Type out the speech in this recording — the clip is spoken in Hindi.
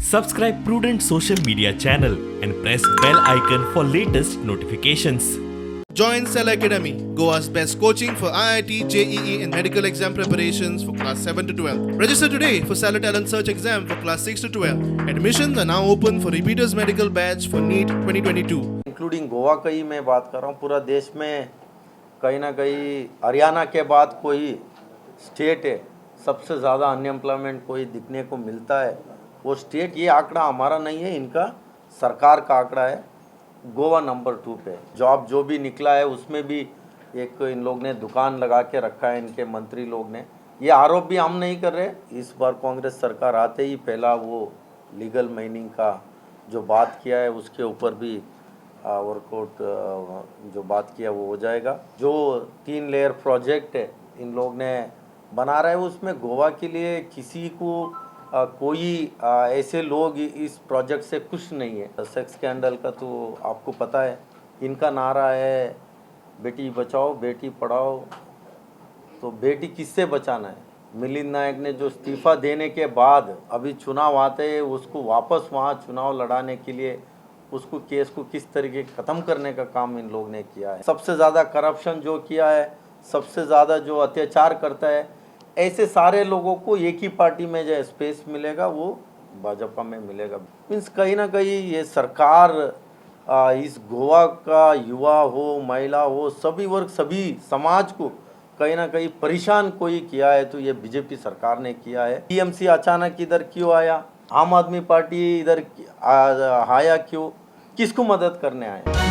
Subscribe Prudent Social Media channel and press bell icon for latest notifications. Join Cell Academy, Goa's best coaching for IIT, JEE, and medical exam preparations for class 7 to 12. Register today for Cell Talent Search exam for class 6 to 12. Admissions are now open for repeaters medical batch for NEET 2022. Including Goa का ही मैं बात कर रहा हूँ। पूरा देश में कहीं ना कहीं हरियाणा के बाद कोई स्टेट है सबसे ज़्यादा अनएम्प्लॉयमेंट कोई दिखने को मिलता है वो स्टेट, ये आंकड़ा हमारा नहीं है, इनका सरकार का आंकड़ा है। गोवा नंबर 2 पे जॉब जो भी निकला है उसमें भी एक इन लोग ने दुकान लगा के रखा है, इनके मंत्री लोग ने। ये आरोप भी हम नहीं कर रहे, इस बार कांग्रेस सरकार आते ही पहला वो लीगल माइनिंग का जो बात किया है उसके ऊपर भी वर्कआउट जो बात किया वो हो जाएगा। जो 3 लेयर प्रोजेक्ट है इन लोग ने बना रहा है उसमें गोवा के लिए किसी को कोई ऐसे लोग इस प्रोजेक्ट से खुश नहीं है। सेक्स स्कैंडल का तो आपको पता है, इनका नारा है बेटी बचाओ बेटी पढ़ाओ। तो बेटी किससे बचाना है? मिलिंद नायक ने जो इस्तीफा देने के बाद अभी चुनाव आते हैं उसको वापस वहाँ चुनाव लड़ाने के लिए उसको केस को किस तरीके ख़त्म करने का काम इन लोग ने किया है। सबसे ज़्यादा करप्शन जो किया है, सबसे ज़्यादा जो अत्याचार करता है, ऐसे सारे लोगों को एक ही पार्टी में जो स्पेस मिलेगा वो भाजपा में मिलेगा। मीन्स कहीं ना कहीं ये सरकार इस गोवा का युवा हो महिला हो सभी वर्ग सभी समाज को कहीं ना कहीं परेशान कोई किया है तो ये बीजेपी सरकार ने किया है। टीएमसी अचानक इधर क्यों आया, आम आदमी पार्टी इधर आया क्यों, किसको मदद करने आया?